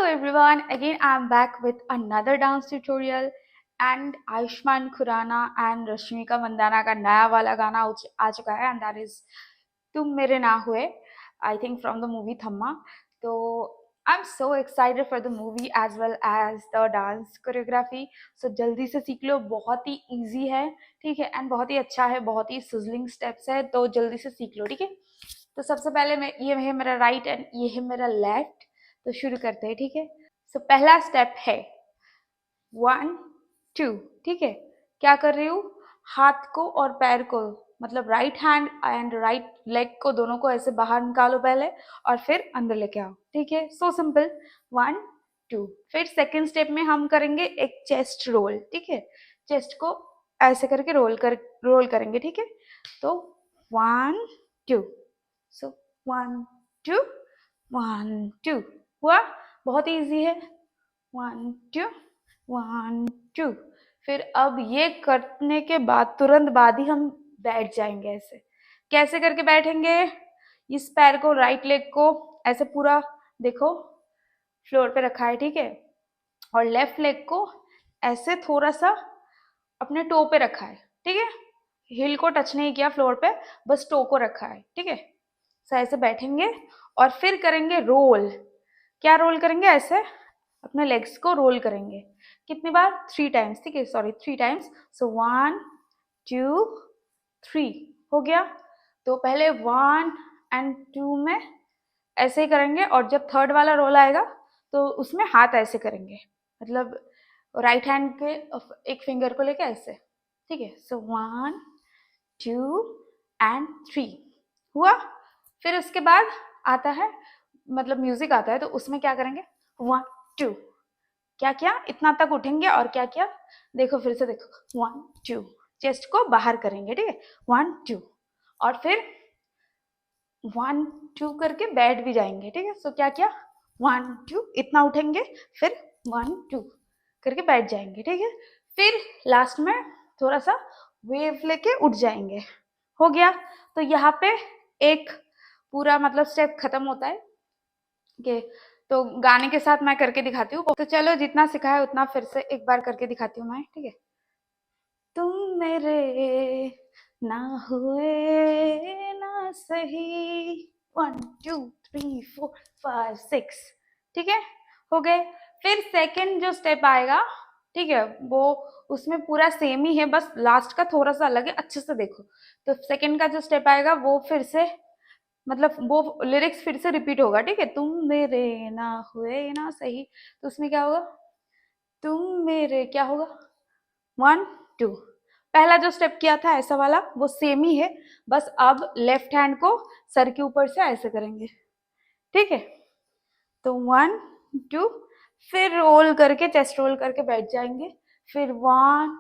everyone, again I'm back with another dance tutorial and Ayushmann Khurrana and Rashmika Mandana का नया वाला गाना आ चुका है and that is तुम मेरे ना हुए, I think from the movie Thamma. तो I'm so excited for the movie as well as the dance choreography. So जल्दी से सीख लो, बहुत ही easy है, ठीक है, and बहुत ही अच्छा है, बहुत ही sizzling steps है, तो जल्दी से सीख लो, ठीक है। तो सबसे पहले मैं ये है मेरा राइट एंड ये है मेरा लेफ्ट, तो शुरू करते हैं, ठीक है। सो पहला स्टेप है 1 2, ठीक है। क्या कर रही हूँ, हाथ को और पैर को, मतलब right hand and right leg को, दोनों को ऐसे बाहर निकालो पहले और फिर अंदर लेके आओ, ठीक है। So simple, 1 2। फिर सेकेंड स्टेप में हम करेंगे एक चेस्ट रोल, ठीक है। चेस्ट को ऐसे करके रोल करेंगे, ठीक है। तो 1 2, सो 1 2 1 2 हुआ, बहुत ही इजी है। 1 2 1 2। फिर अब ये करने के बाद तुरंत बाद ही हम बैठ जाएंगे। ऐसे कैसे करके बैठेंगे, इस पैर को, राइट लेग को ऐसे पूरा देखो फ्लोर पे रखा है, ठीक है, और लेफ्ट लेग को ऐसे थोड़ा सा अपने टो पे रखा है, ठीक है। हिल को टच नहीं किया फ्लोर पे, बस टो को रखा है, ठीक है। सो ऐसे बैठेंगे और फिर करेंगे रोल। क्या रोल करेंगे, ऐसे अपने लेग्स को रोल करेंगे। कितनी बार, 3 टाइम्स, ठीक है, सॉरी 3 टाइम्स। सो 1 2 3 हो गया। तो पहले 1 एंड 2 में ऐसे ही करेंगे और जब थर्ड वाला रोल आएगा तो उसमें हाथ ऐसे करेंगे, मतलब राइट हैंड के एक फिंगर को लेके ऐसे, ठीक है। सो 1 2 एंड 3 हुआ। फिर उसके बाद आता है, मतलब म्यूजिक आता है, तो उसमें क्या करेंगे, 1 2, क्या किया, इतना तक उठेंगे और क्या किया, देखो फिर से देखो, 1 2, चेस्ट को बाहर करेंगे, ठीक है, 1 2, और फिर 1 2 करके बैठ भी जाएंगे, ठीक है। सो क्या किया, 1 2, इतना उठेंगे, फिर 1 2 करके बैठ जाएंगे, ठीक है। फिर लास्ट में थोड़ा सा वेव लेके उठ जाएंगे, हो गया। तो यहाँ पे एक पूरा मतलब स्टेप खत्म होता है, कि तो गाने के साथ मैं करके दिखाती हूँ। तो चलो, जितना सिखा है उतना फिर से एक बार करके दिखाती हूँ मैं, ठीक है। तुम मेरे ना हुए ना सही, 1 2 3 4 5 6, ठीक है, हो गए। फिर सेकंड जो स्टेप आएगा, ठीक है, वो उसमें पूरा सेम ही है, बस लास्ट का थोड़ा सा अलग है, अच्छे से देखो। तो सेकंड का जो स्टेप आएगा वो फिर से, मतलब वो लिरिक्स फिर से रिपीट होगा, ठीक है। तुम मेरे ना हुए ना सही, तो उसमें क्या होगा, तुम मेरे, क्या होगा, 1 2। पहला जो स्टेप किया था ऐसा वाला, वो सेम ही है, बस अब लेफ्ट हैंड को सर के ऊपर से ऐसे करेंगे, ठीक है। तो 1 2, फिर रोल करके, चेस्ट रोल करके बैठ जाएंगे। फिर 1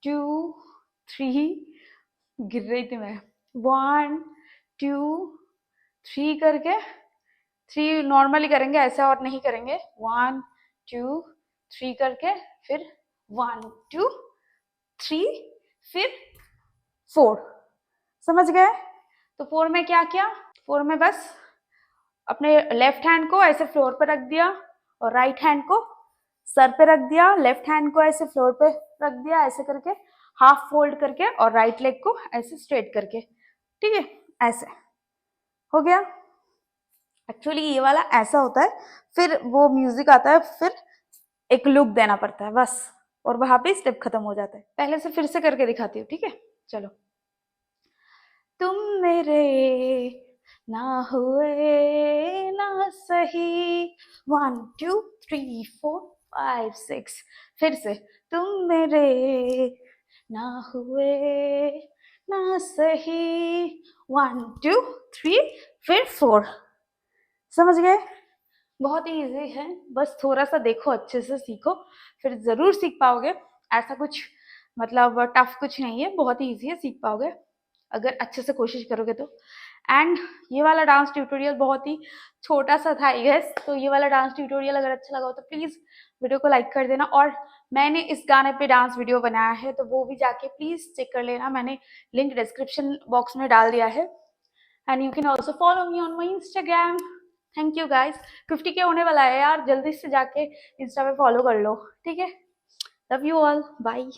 2 3, गिर रही थी मैं, 1 2 3 करके, 3 नॉर्मली करेंगे ऐसा, और नहीं करेंगे, 1 2 3 करके, फिर 1 2 3, फिर 4, समझ गए। तो 4 में क्या किया, 4 में बस अपने लेफ्ट हैंड को ऐसे फ्लोर पे रख दिया और राइट हैंड को सर पे रख दिया, लेफ्ट हैंड को ऐसे फ्लोर पे रख दिया, ऐसे करके हाफ फोल्ड करके, और राइट लेग को ऐसे स्ट्रेट करके, ठीक है, ऐसे हो गया। एक्चुअली ये वाला ऐसा होता है, फिर वो म्यूजिक आता है, फिर एक लुक देना पड़ता है बस, और वहां पे स्टेप खत्म हो जाता है। पहले से फिर से करके दिखाती हूँ, ठीक है, चलो। तुम मेरे ना हुए ना सही, 1 2 3 4 5 6, फिर से, तुम मेरे ना हुए ना सही, 1 2 3, फिर 4, समझ गए। बहुत ही इजी है, बस थोड़ा सा देखो, अच्छे से सीखो, फिर जरूर सीख पाओगे। ऐसा कुछ मतलब टफ कुछ नहीं है, बहुत ही इजी है, सीख पाओगे अगर अच्छे से कोशिश करोगे तो। एंड ये वाला डांस ट्यूटोरियल बहुत ही छोटा सा था आई गेस, तो ये वाला डांस ट्यूटोरियल अगर अच्छा लगा हो तो प्लीज वीडियो को लाइक कर देना। और मैंने इस गाने पे डांस वीडियो बनाया है, तो वो भी जाके प्लीज चेक कर लेना, मैंने लिंक डिस्क्रिप्शन बॉक्स में डाल दिया है। And you can also follow me on my Instagram. Thank you guys. 50K होने वाला है यार, जल्दी से जाके इंस्टा पे फॉलो कर लो, ठीक है। Love you all, bye.